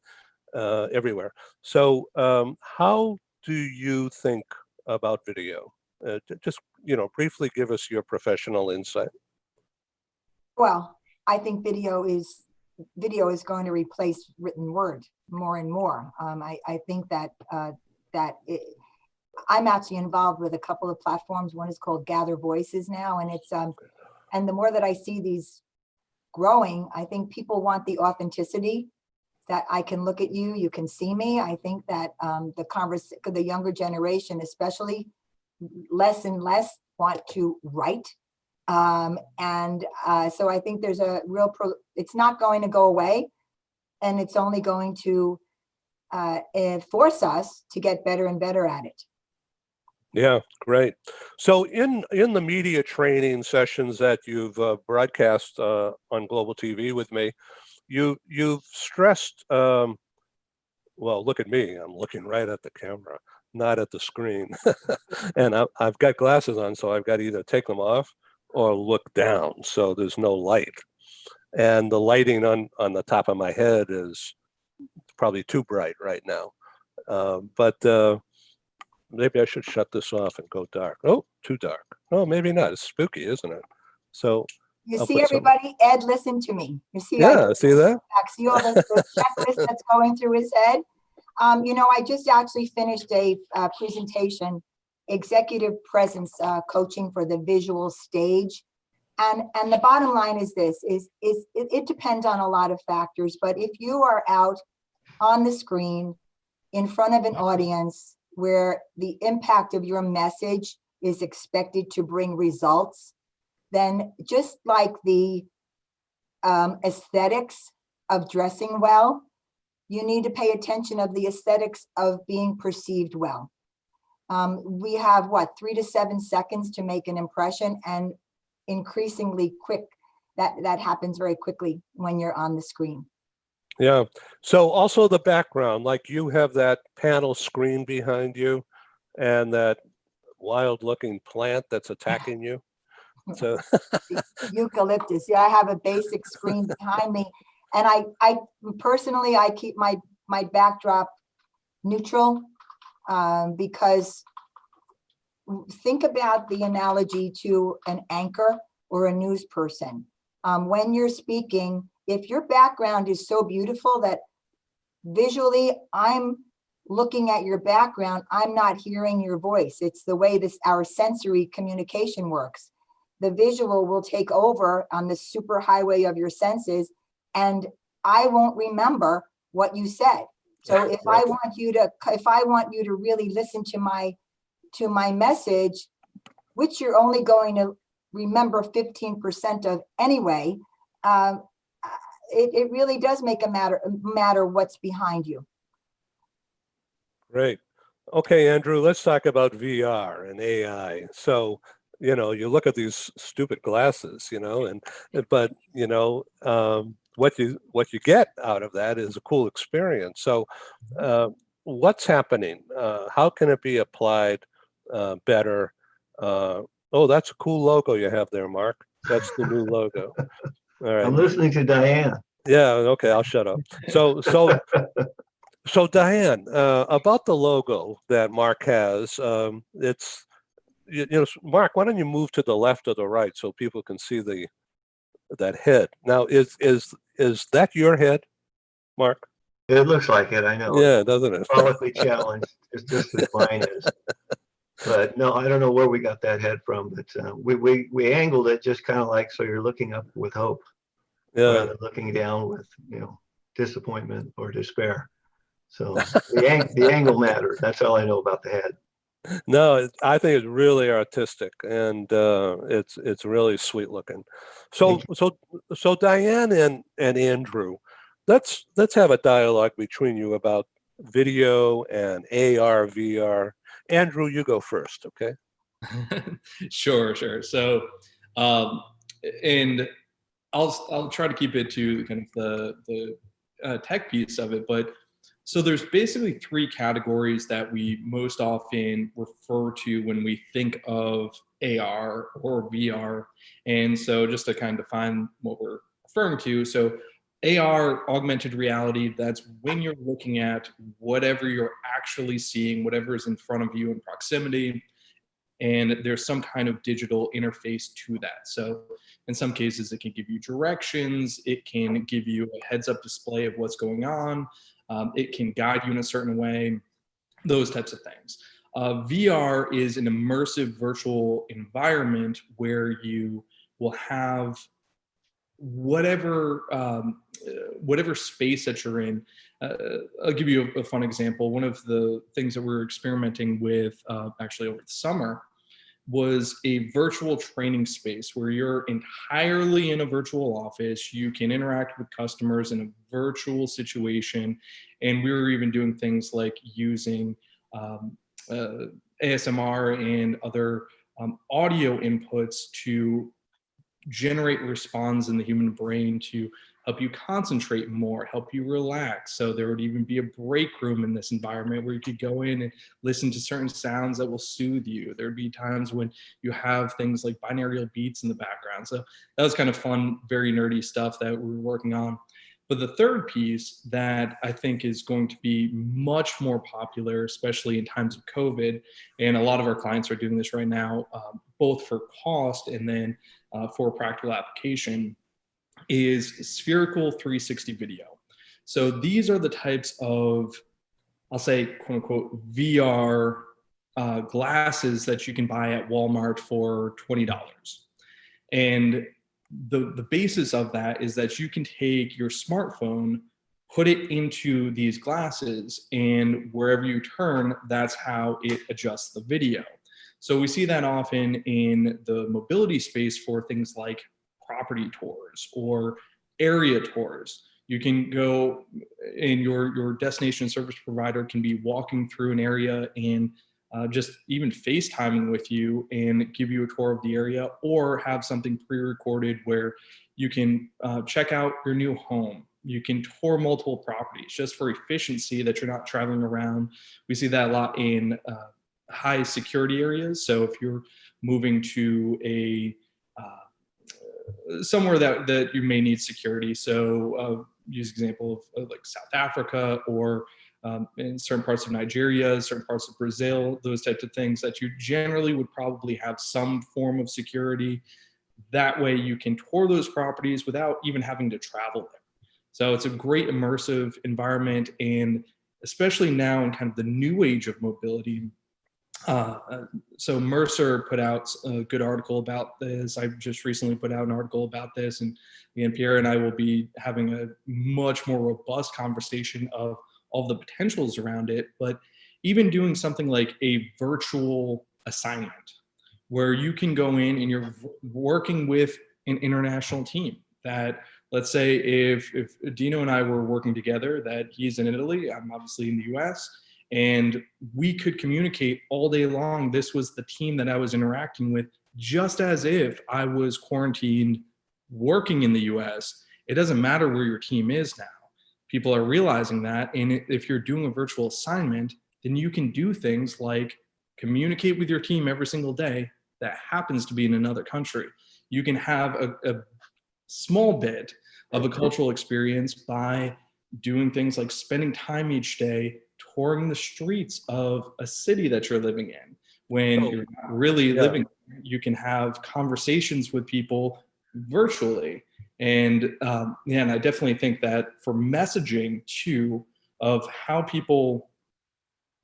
everywhere. So how do you think about video? Just, briefly give us your professional insight. Well, I think video is going to replace written word more and more. I think that I'm actually involved with a couple of platforms. One is called Gather Voices now, and it's and the more that I see these growing, I think people want the authenticity, that I can look at you, you can see me. I think that the younger generation, especially, less and less want to write. So I think there's a real it's not going to go away, and it's only going to force us to get better and better at it. Yeah, great. So in the media training sessions that you've broadcast on Global TV with me, you've stressed, well, look at me, I'm looking right at the camera, not at the screen. And I've got glasses on, so I've got to either take them off or look down, so there's no light. And the lighting on the top of my head is probably too bright right now. Maybe I should shut this off and go dark. Oh, too dark. Oh, maybe not. It's spooky, isn't it? So you I'll see, everybody, Ed, listen to me. You see, yeah, see that? See all the checklist that's going through his head. I just actually finished a presentation, executive presence coaching for the visual stage. And the bottom line is this, it depends on a lot of factors, but if you are out on the screen in front of an audience where the impact of your message is expected to bring results, then just like the aesthetics of dressing well, you need to pay attention of the aesthetics of being perceived well. We have 3 to 7 seconds to make an impression, and increasingly quick, that happens very quickly when you're on the screen. Yeah. So also the background, like you have that panel screen behind you and that wild looking plant that's attacking you. So eucalyptus. Yeah, I have a basic screen behind me, and I personally keep my backdrop neutral, because think about the analogy to an anchor or a news person. When you're speaking, if your background is so beautiful that visually I'm looking at your background, I'm not hearing your voice. It's the way our sensory communication works. The visual will take over on the super highway of your senses, and I won't remember what you said. So if I want you to really listen to my message, which you're only going to remember 15% of anyway, it really does make a matter what's behind you. Great. Okay, Andrew, let's talk about VR and AI. So, you look at these stupid glasses, but what you get out of that is a cool experience. So, what's happening? How can it be applied better? Oh, that's a cool logo you have there, Mark. That's the new logo. All right. I'm listening to Diane. Yeah. Okay. I'll shut up. So Diane, about the logo that Mark has, it's, Mark, why don't you move to the left or the right so people can see that head? Now, is that your head, Mark? It looks like it, I know. Yeah, doesn't it? Symbolically challenged, it's just as mine is. But no, I don't know where we got that head from, but we angled it just kind of like so you're looking up with hope, rather than looking down with disappointment or despair. So the angle matters. That's all I know about the head. No, I think it's really artistic, and it's really sweet looking. So Diane and Andrew, let's have a dialogue between you about video and AR, VR, Andrew, you go first, okay? Sure. So, and I'll try to keep it to kind of the tech piece of it, but so there's basically three categories that we most often refer to when we think of AR or VR. And so just to kind of define what we're referring to, so AR, augmented reality, that's when you're looking at whatever you're actually seeing, whatever is in front of you in proximity, and there's some kind of digital interface to that. So in some cases, it can give you directions, it can give you a heads-up display of what's going on, it can guide you in a certain way, those types of things. VR is an immersive virtual environment where you will have whatever space that you're in. I'll give you a fun example. One of the things that we're experimenting with actually over the summer was a virtual training space where you're entirely in a virtual office. You can interact with customers in a virtual situation. And we were even doing things like using ASMR and other audio inputs to generate response in the human brain to help you concentrate more, help you relax. So there would even be a break room in this environment where you could go in and listen to certain sounds that will soothe you. There'd be times when you have things like binaural beats in the background. So that was kind of fun, very nerdy stuff that we were working on. But the third piece that I think is going to be much more popular, especially in times of COVID, and a lot of our clients are doing this right now, both for cost and then for practical application, is spherical 360 video. So these are the types of, I'll say, quote unquote, VR glasses that you can buy at Walmart for $20. And the basis of that is that you can take your smartphone, put it into these glasses, and wherever you turn, that's how it adjusts the video. So we see that often in the mobility space for things like property tours or area tours. You can go and your destination service provider can be walking through an area and just even FaceTiming with you and give you a tour of the area, or have something pre-recorded where you can check out your new home. You can tour multiple properties just for efficiency, that you're not traveling around. We see that a lot in high security areas. So if you're moving to a somewhere that you may need security. So use example of like South Africa, or in certain parts of Nigeria, certain parts of Brazil, those types of things that you generally would probably have some form of security. That way you can tour those properties without even having to travel there. So it's a great immersive environment, and especially now in kind of the new age of mobility. So Mercer put out a good article about this. I just recently put out an article about this, and Pierre and I will be having a much more robust conversation of all the potentials around it. But even doing something like a virtual assignment where you can go in and you're working with an international team. That, let's say if Dino and I were working together, that he's in Italy, I'm obviously in the US, and we could communicate all day long. This was the team that I was interacting with, just as if I was quarantined working in the US. It doesn't matter where your team is now. People are realizing that. And if you're doing a virtual assignment, then you can do things like communicate with your team every single day that happens to be in another country. You can have a small bit of a cultural experience by doing things like spending time each day touring the streets of a city that you're living in. When you're not really living, you can have conversations with people virtually. And and I definitely think that for messaging too, of how people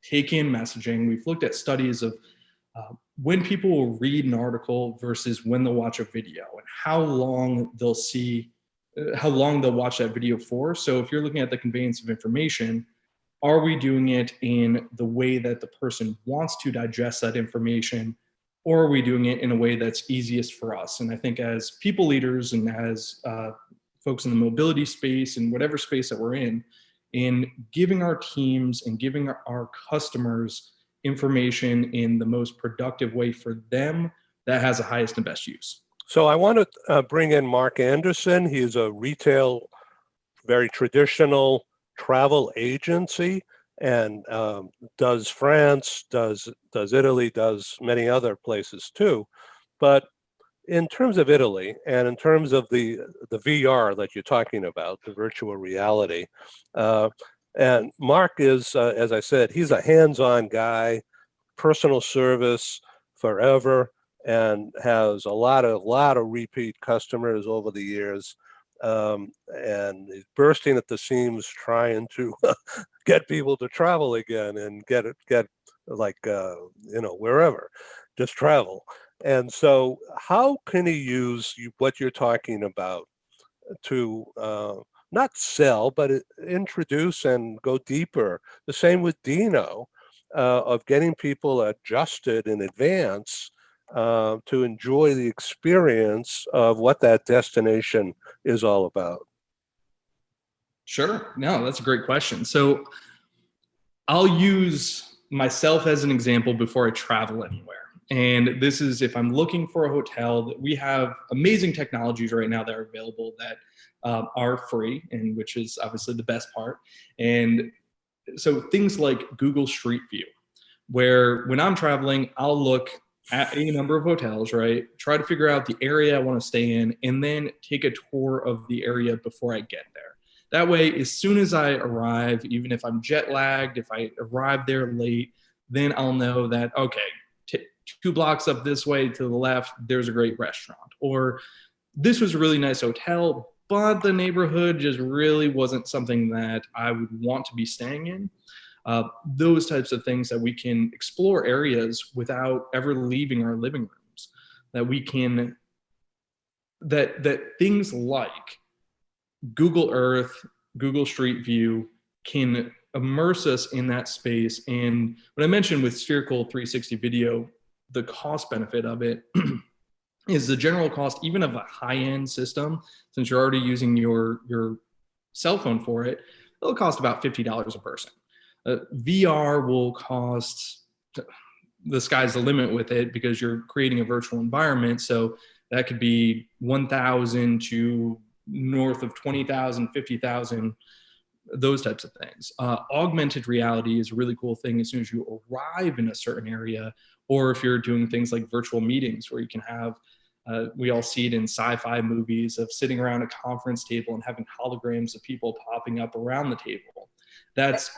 take in messaging, we've looked at studies of when people will read an article versus when they'll watch a video, and how long they'll watch that video for. So if you're looking at the conveyance of information, are we doing it in the way that the person wants to digest that information, or are we doing it in a way that's easiest for us? And I think as people leaders and as folks in the mobility space and whatever space that we're in giving our teams and giving our customers information in the most productive way for them that has the highest and best use. So I want to bring in Mark Anderson. He is a retail, very traditional travel agency, and does France, does Italy, does many other places too. But in terms of Italy, and in terms of the VR that you're talking about, the virtual reality, and Mark is, as I said, he's a hands-on guy, personal service forever, and has a lot of repeat customers over the years, and he's bursting at the seams trying to get people to travel again and get like wherever, just travel. And so, how can he use what you're talking about to not sell, but introduce and go deeper? The same with Dino, of getting people adjusted in advance to enjoy the experience of what that destination is all about. Sure. No, that's a great question. So I'll use myself as an example before I travel anywhere. And this is if I'm looking for a hotel. That we have amazing technologies right now that are available that are free, and which is obviously the best part. And so things like Google Street View, where when I'm traveling, I'll look at a number of hotels, right? Try to figure out the area I want to stay in, and then take a tour of the area before I get there. That way, as soon as I arrive, even if I'm jet lagged, if I arrive there late, then I'll know that, okay, 2 blocks up this way to the left, there's a great restaurant. Or this was a really nice hotel, but the neighborhood just really wasn't something that I would want to be staying in. Those types of things that we can explore areas without ever leaving our living rooms. That we can, that things like Google Earth, Google Street View can immerse us in that space. And what I mentioned with spherical 360 video, the cost benefit of it is the general cost, even of a high-end system, since you're already using your cell phone for it, it'll cost about $50 a person. VR will cost, the sky's the limit with it because you're creating a virtual environment. So that could be 1,000 to north of 20,000, 50,000, those types of things. Augmented reality is a really cool thing as soon as you arrive in a certain area, or if you're doing things like virtual meetings where you can have, we all see it in sci-fi movies of sitting around a conference table and having holograms of people popping up around the table. That's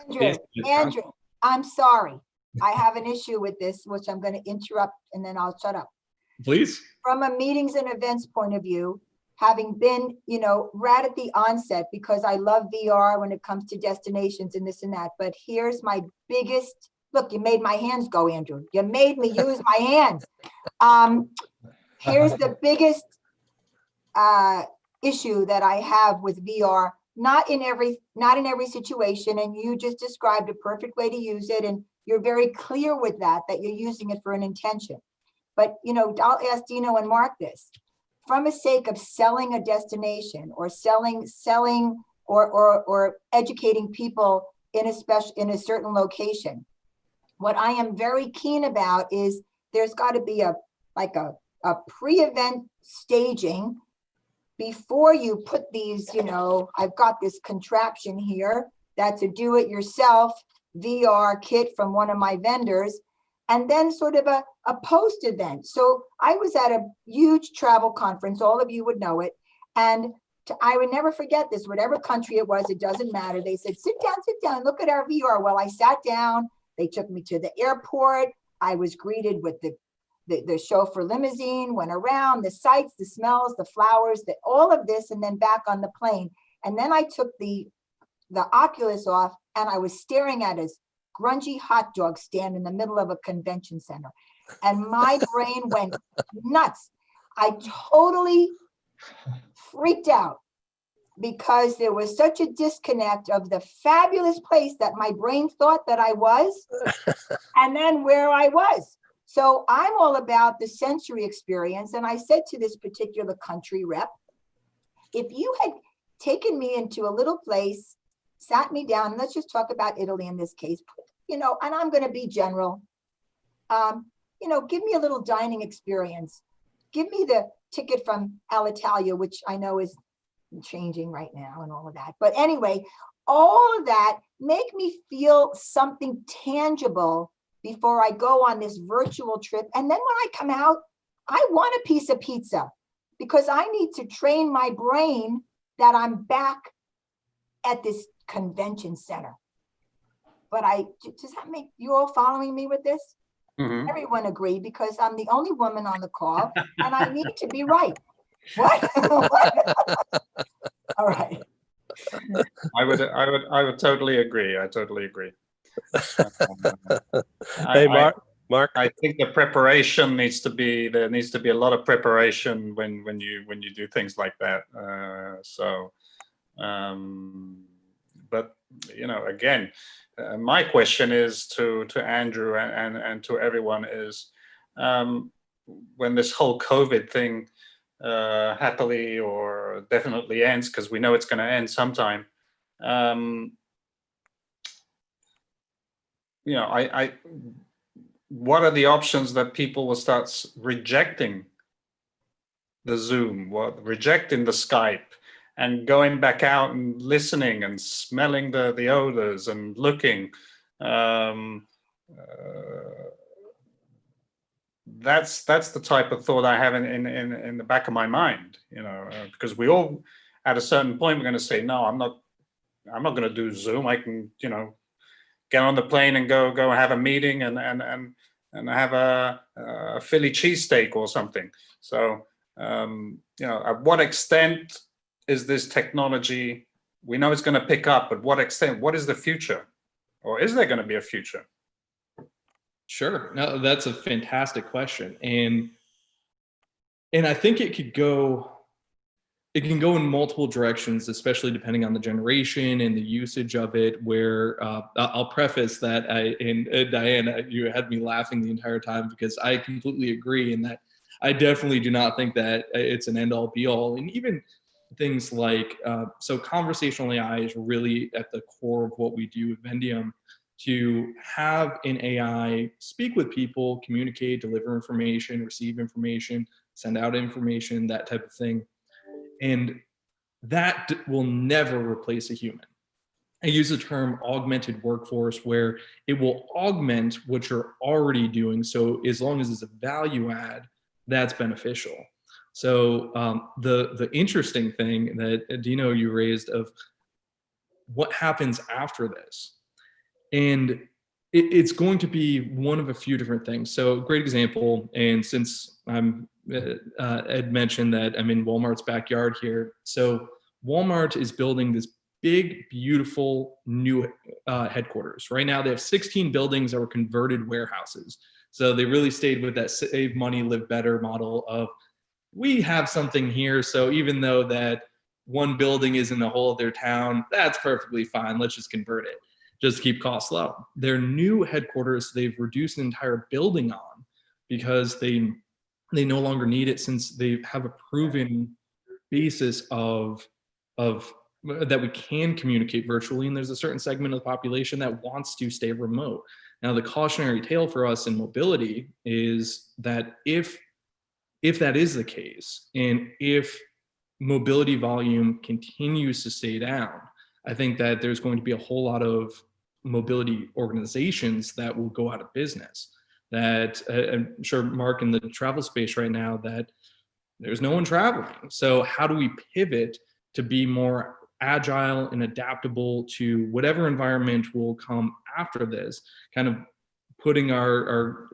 Andrew, I'm sorry. I have an issue with this, which I'm going to interrupt and then I'll shut up. Please. From a meetings and events point of view, having been, right at the onset, because I love VR when it comes to destinations and this and that. But here's my biggest, look, you made my hands go, Andrew. You made me use my hands. Here's the biggest issue that I have with VR. Not in every situation, and you just described a perfect way to use it, and you're very clear with that you're using it for an intention. But I'll ask Dino and Mark this. From a sake of selling a destination or selling or educating people in a certain location, what I am very keen about is there's got to be a pre-event staging before you put these, I've got this contraption here that's a do-it-yourself VR kit from one of my vendors, and then sort of a post-event. So I was at a huge travel conference, all of you would know it, and I would never forget this, whatever country it was, it doesn't matter. They said, sit down, look at our VR. Well, I sat down, they took me to the airport, I was greeted with the chauffeur limousine, went around, the sights, the smells, the flowers, all of this, and then back on the plane. And then I took the Oculus off and I was staring at his grungy hot dog stand in the middle of a convention center. And my brain went nuts. I totally freaked out because there was such a disconnect of the fabulous place that my brain thought that I was and then where I was. So I'm all about the sensory experience. And I said to this particular country rep, if you had taken me into a little place, sat me down, and let's just talk about Italy in this case, and I'm going to be general, Give me a little dining experience. Give me the ticket from Alitalia, which I know is changing right now and all of that. But anyway, all of that, make me feel something tangible before I go on this virtual trip. And then when I come out, I want a piece of pizza because I need to train my brain that I'm back at this convention center. But does that make you all following me with this? Mhm. Everyone agree because I'm the only woman on the call and I need to be right. What? All right. I would totally agree. I totally agree. Hey, Mark. I think the preparation there needs to be a lot of preparation when you do things like that. But again, my question is to Andrew and to everyone is, when this whole COVID thing happily or definitely ends, because we know it's going to end sometime. What are the options that people will start rejecting the Zoom, rejecting the Skype, and going back out and listening and smelling the odors and looking? That's the type of thought I have in the back of my mind, because we all, at a certain point, we're going to say, no, I'm not going to do Zoom. I can, get on the plane and go have a meeting and have a Philly cheesesteak or something. So, at what extent is this technology? We know it's going to pick up, but what extent? What is the future, or is there going to be a future? Sure. No, that's a fantastic question. And I think it can go in multiple directions, especially depending on the generation and the usage of it, where I'll preface that Diane, you had me laughing the entire time because I completely agree in that I definitely do not think that it's an end all be all. And even things like, so conversational AI is really at the core of what we do at Vendium, to have an AI speak with people, communicate, deliver information, receive information, send out information, that type of thing. And that will never replace a human. I use the term augmented workforce, where it will augment what you're already doing. So as long as it's a value add, that's beneficial. So the interesting thing that, Dino, you raised of what happens after this. And it's going to be one of a few different things. So great example, and since Ed mentioned that I'm in Walmart's backyard here. So Walmart is building this big, beautiful new headquarters. Right now they have 16 buildings that were converted warehouses. So they really stayed with that save money, live better model of, we have something here. So even though that one building is in the whole of their town, that's perfectly fine. Let's just convert it. Just keep costs low. Their new headquarters, they've reduced an entire building on because they no longer need it, since they have a proven basis of that we can communicate virtually, and there's a certain segment of the population that wants to stay remote. Now, the cautionary tale for us in mobility is that if that is the case, and if mobility volume continues to stay down, I think that there's going to be a whole lot of mobility organizations that will go out of business. That I'm sure, Mark, in the travel space right now, that there's no one traveling. So how do we pivot to be more agile and adaptable to whatever environment will come after this? Kind of putting our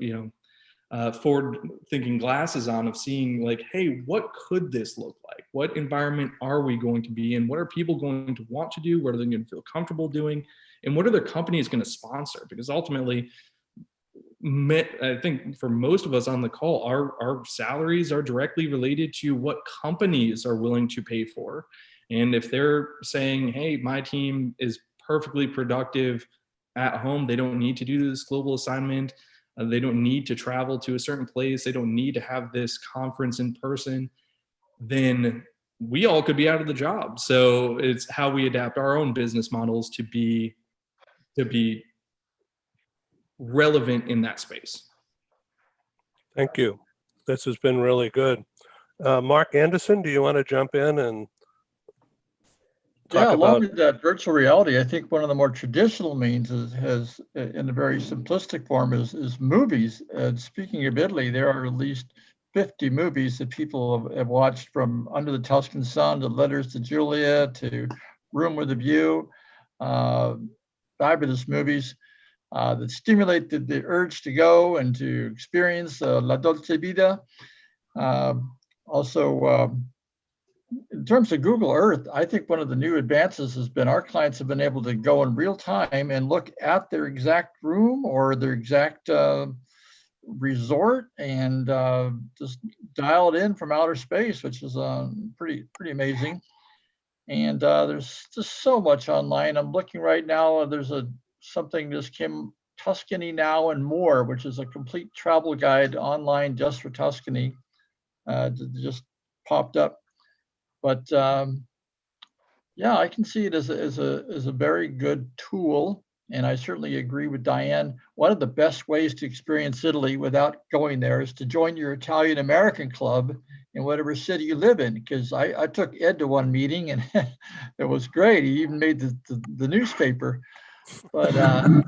forward-thinking glasses on, of seeing like, hey, what could this look like? What environment are we going to be in? What are people going to want to do? What are they going to feel comfortable doing? And what are their companies going to sponsor? Because ultimately, I think for most of us on the call, our salaries are directly related to what companies are willing to pay for. And if they're saying, hey, my team is perfectly productive at home, they don't need to do this global assignment, they don't need to travel to a certain place, they don't need to have this conference in person, then we all could be out of the job. So it's how we adapt our own business models to be relevant in that space. Thank you. This has been really good. Mark Anderson, do you want to jump in and talk along about? with that virtual reality, I think one of the more traditional means has, in a very simplistic form, is movies. And speaking of Italy, there are at least 50 movies that people have watched, from Under the Tuscan Sun to Letters to Julia to Room with a View. Fabulous movies that stimulate the urge to go and to experience La Dolce Vita. Also, in terms of Google Earth, I think one of the new advances has been our clients have been able to go in real time and look at their exact room or their exact resort and just dial it in from outer space, which is pretty amazing. And there's just so much online. I'm looking right now. There's something just came, Tuscany Now and More, which is a complete travel guide online just for Tuscany. Just popped up. But yeah, I can see it as a very good tool. And I certainly agree with Diane. One of the best ways to experience Italy without going there is to join your Italian American club in whatever city you live in. Because I took Ed to one meeting and it was great. He even made the newspaper. But a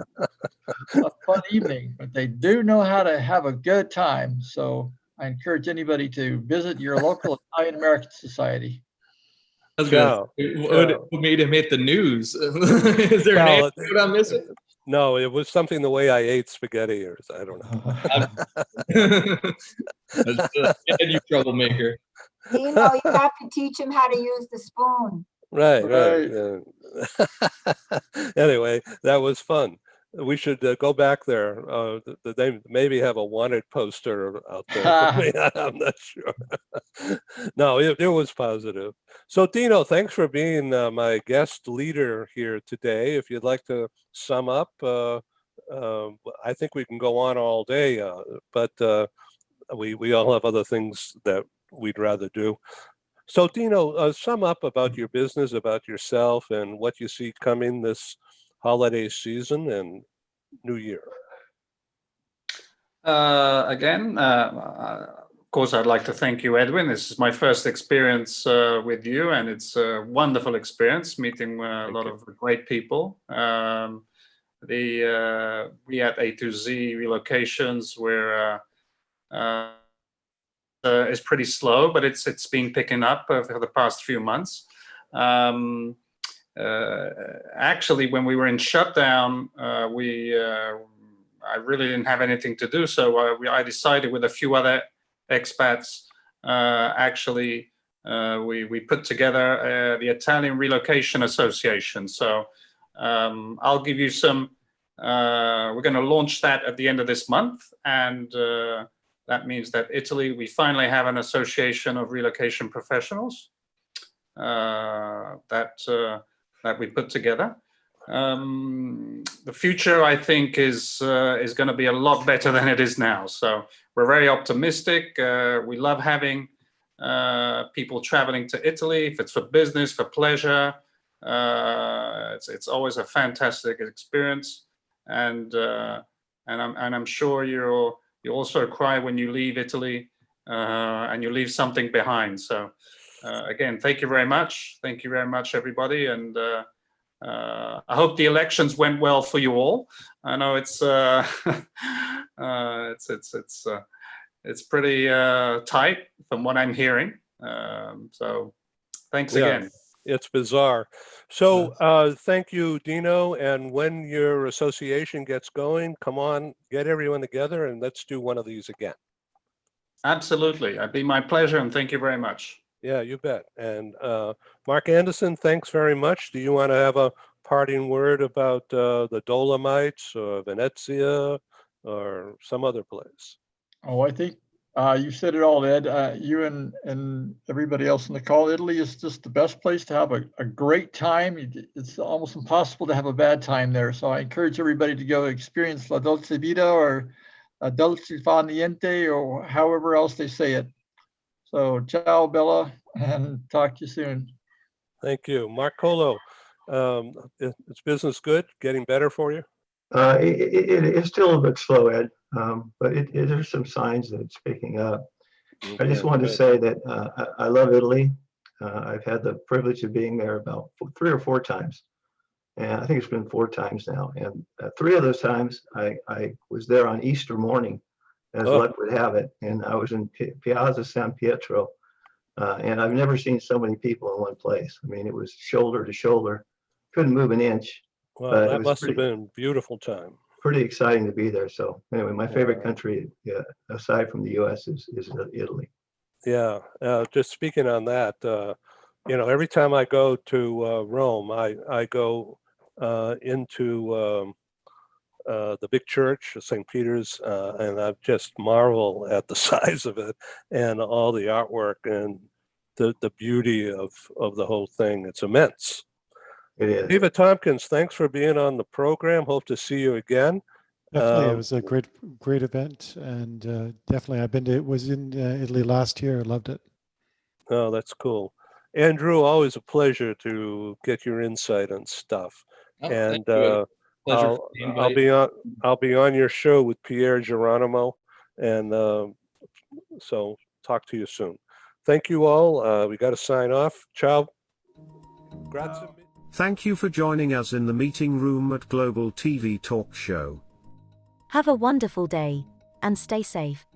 fun evening. But they do know how to have a good time. So I encourage anybody to visit your local Italian American society. Ciao. What made him hit the news? Is there an anecdote I'm missing? No, it was something the way I ate spaghetti, or I don't know. You troublemaker. You know, you have to teach him how to use the spoon. Right. Anyway, that was fun. We should go back there. They maybe have a wanted poster out there for me. I'm not sure. No, it was positive. So Dino, thanks for being my guest leader here today. If you'd like to sum up, I think we can go on all day, but we all have other things that we'd rather do. So Dino, sum up about your business, about yourself, and what you see coming this holiday season and New Year. Again, of course, I'd like to thank you, Edwin. This is my first experience with you, and it's a wonderful experience meeting a lot of great people. We at A2Z Relocations, is pretty slow, but it's been picking up for the past few months. Actually, when we were in shutdown, I really didn't have anything to do, so I decided with a few other expats. We put together the Italian Relocation Association. So I'll give you some. We're going to launch that at the end of this month, and that means that Italy, we finally have an association of relocation professionals that we put together. The future, I think, is going to be a lot better than it is now. So we're very optimistic. We love having people traveling to Italy, if it's for business, for pleasure. It's always a fantastic experience, and I'm sure you also cry when you leave Italy and you leave something behind. So again, thank you very much. Thank you very much, everybody, and I hope the elections went well for you all. I know it's pretty tight from what I'm hearing. So thanks again. It's bizarre. So thank you, Dino. And when your association gets going, come on, get everyone together and let's do one of these again. Absolutely. It'd be my pleasure. And thank you very much. Yeah, you bet. And Mark Anderson, thanks very much. Do you want to have a parting word about the Dolomites or Venezia or some other place? Oh, I think you said it all, Ed. You and everybody else in the call. Italy is just the best place to have a great time. It's almost impossible to have a bad time there. So I encourage everybody to go experience La Dolce Vita or Dolce Fa Niente or however else they say it. So ciao, Bella, and talk to you soon. Thank you. Mark Colo, is business good? Getting better for you? It's still a bit slow, Ed, but there's some signs that it's picking up. I just wanted to say that I love Italy. I've had the privilege of being there about 3 or 4 times. And I think it's been 4 times now. And 3 of those times I was there on Easter morning, as luck would have it. And I was in Piazza San Pietro. And I've never seen so many people in one place. I mean, it was shoulder to shoulder. Couldn't move an inch. Well, that must have been a beautiful time. Pretty exciting to be there. So anyway, my favorite country, aside from the U.S., is Italy. Yeah, just speaking on that, every time I go to Rome, I go into the big church, St. Peter's, and I just marvel at the size of it and all the artwork and the beauty of the whole thing. It's immense. It is. Eva Tompkins, thanks for being on the program. Hope to see you again. Definitely, it was a great event, and definitely was in Italy last year. I loved it. Oh, that's cool. Andrew, always a pleasure to get your insight on stuff. And I'll be on your show with Pierre Geronimo, and so talk to you soon. Thank you all. We got to sign off. Ciao. Grazie. Thank you for joining us in the meeting room at Global TV Talk Show. Have a wonderful day, and stay safe.